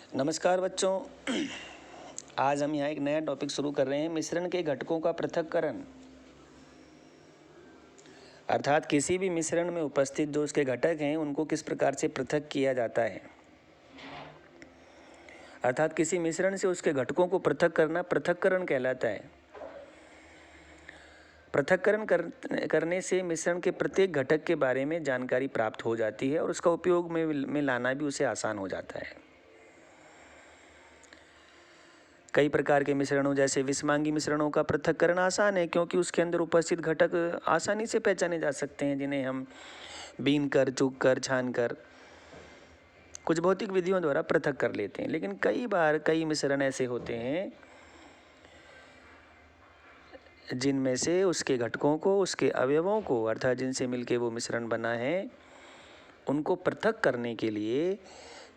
नमस्कार बच्चों। आज हम यहाँ एक नया टॉपिक शुरू कर रहे हैं, मिश्रण के घटकों का पृथक्करण। अर्थात किसी भी मिश्रण में उपस्थित जो उसके घटक हैं उनको किस प्रकार से पृथक किया जाता है। अर्थात किसी मिश्रण से उसके घटकों को पृथक करना पृथक्करण कहलाता है। पृथक्करण करने से मिश्रण के प्रत्येक घटक के बारे में जानकारी प्राप्त हो जाती है और उसका उपयोग में लाना भी उसे आसान हो जाता है। कई प्रकार के मिश्रणों जैसे विषमांगी मिश्रणों का पृथक्करण आसान है, क्योंकि उसके अंदर उपस्थित घटक आसानी से पहचाने जा सकते हैं, जिन्हें हम बीन कर, चूक कर, छान कर कुछ भौतिक विधियों द्वारा पृथक कर लेते हैं। लेकिन कई बार कई मिश्रण ऐसे होते हैं जिनमें से उसके घटकों को, उसके अवयवों को, अर्थात जिनसे मिलके वो मिश्रण बना है, उनको पृथक करने के लिए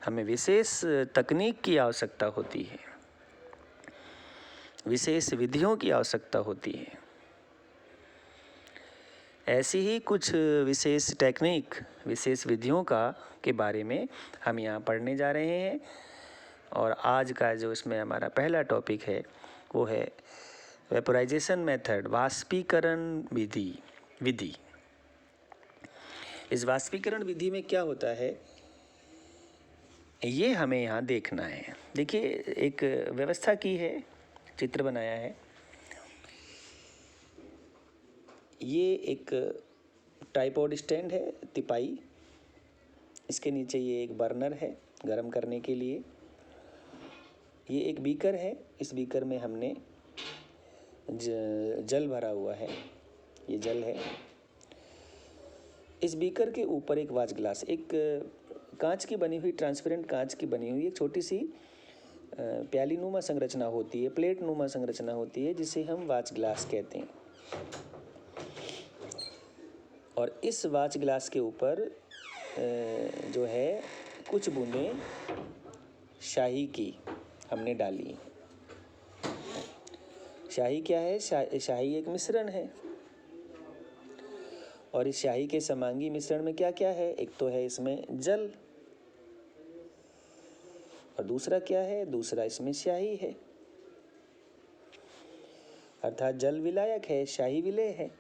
हमें विशेष तकनीक की आवश्यकता होती है, विशेष विधियों की आवश्यकता होती है। ऐसी ही कुछ विशेष टेक्निक, विशेष विधियों के बारे में हम यहाँ पढ़ने जा रहे हैं। और आज का जो इसमें हमारा पहला टॉपिक है वो है वेपोराइजेशन मेथड, वाष्पीकरण विधि। इस वाष्पीकरण विधि में क्या होता है ये हमें यहाँ देखना है। देखिए, एक व्यवस्था की है, चित्र बनाया है। ये एक ट्राइपॉड स्टैंड है, तिपाई। इसके नीचे ये एक बर्नर है गरम करने के लिए। ये एक बीकर है, इस बीकर में हमने जल भरा हुआ है, ये जल है। इस बीकर के ऊपर एक वाच ग्लास, एक कांच की बनी हुई, ट्रांसपेरेंट कांच की बनी हुई एक छोटी सी प्याली नुमा संरचना होती है, प्लेट नुमा संरचना होती है, जिसे हम वाच ग्लास कहते हैं। और इस वाच ग्लास के ऊपर जो है कुछ बूंदें शाही की हमने डाली। शाही क्या है? शाही एक मिश्रण है। और इस शाही के समांगी मिश्रण में क्या क्या है? एक तो है इसमें जल, और दूसरा क्या है? दूसरा इसमें शाही है। अर्थात जल विलायक है, शाही विलेय है।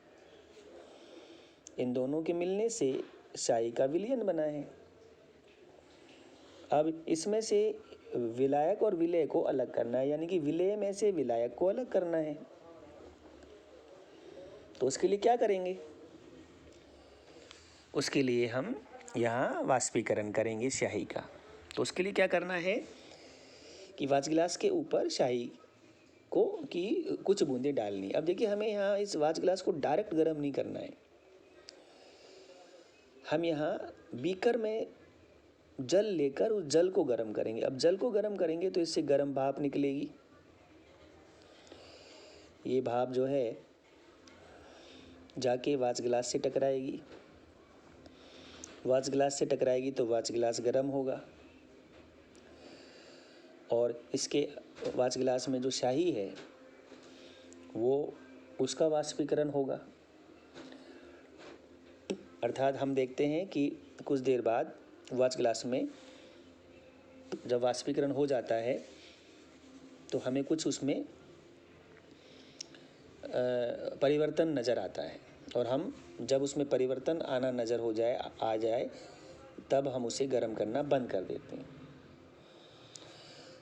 इन दोनों के मिलने से शाही का विलयन बना है। अब इसमें से विलायक और विलेय को अलग करना है, यानी कि विलेय में से विलायक को अलग करना है। तो उसके लिए क्या करेंगे? उसके लिए हम यहाँ वाष्पीकरण करेंगे शाही का। तो उसके लिए क्या करना है कि वाच ग्लास के ऊपर शाही की कुछ बूंदें डालनी। अब देखिए, हमें यहाँ इस वाच ग्लास को डायरेक्ट गर्म नहीं करना है। हम यहाँ बीकर में जल लेकर उस जल को गर्म करेंगे। अब जल को गर्म करेंगे तो इससे गर्म भाप निकलेगी। ये भाप जो है जाके वाच ग्लास से टकराएगी। वाच ग्लास से टकराएगी तो वाच ग्लास गर्म होगा, और इसके वाच ग्लास में जो शाही है वो उसका वाष्पीकरण होगा। अर्थात हम देखते हैं कि कुछ देर बाद वाच ग्लास में जब वाष्पीकरण हो जाता है तो हमें कुछ उसमें परिवर्तन नज़र आता है, और हम जब उसमें परिवर्तन आना नज़र आ जाए तब हम उसे गर्म करना बंद कर देते हैं।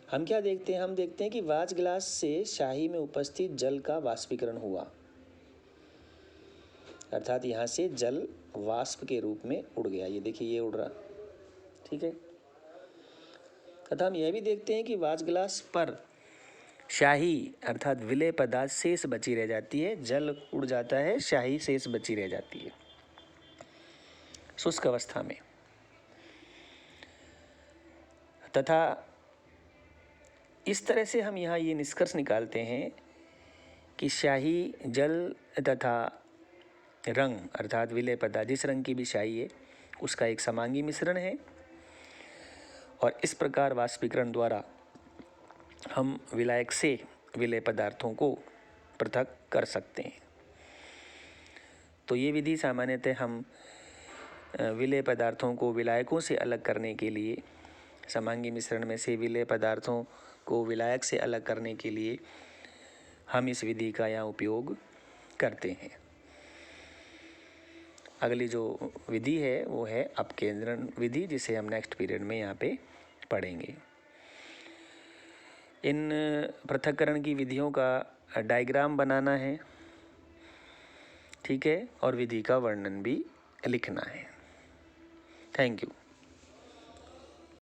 हम क्या देखते हैं? हम देखते हैं कि वाच ग्लास से शाही में उपस्थित जल का वाष्पीकरण हुआ। अर्थात यहाँ से जल वाष्प के रूप में उड़ गया। ये देखिए, ये उड़ रहा, ठीक है। तथा हम यह भी देखते हैं कि वाच ग्लास पर शाही अर्थात विलेय पदार्थ शेष बची रह जाती है। जल उड़ जाता है, शाही शेष बची रह जाती है शुष्क अवस्था में। तथा इस तरह से हम यहाँ ये निष्कर्ष निकालते हैं कि शाही जल तथा रंग अर्थात विलेय पदार्थ, जिस रंग की भी शाही है, उसका एक समांगी मिश्रण है। और इस प्रकार वाष्पीकरण द्वारा हम विलायक से विलेय पदार्थों को पृथक कर सकते हैं। तो ये विधि सामान्यतः हम विलेय पदार्थों को विलायकों से अलग करने के लिए समांगी मिश्रण में से विलेय पदार्थों को विलायक से अलग करने के लिए हम इस विधि का यहाँ उपयोग करते हैं। अगली जो विधि है वो है अपकेंद्रण विधि, जिसे हम नेक्स्ट पीरियड में यहाँ पे पढ़ेंगे। इन पृथक्करण की विधियों का डायग्राम बनाना है, ठीक है, और विधि का वर्णन भी लिखना है। Thank you.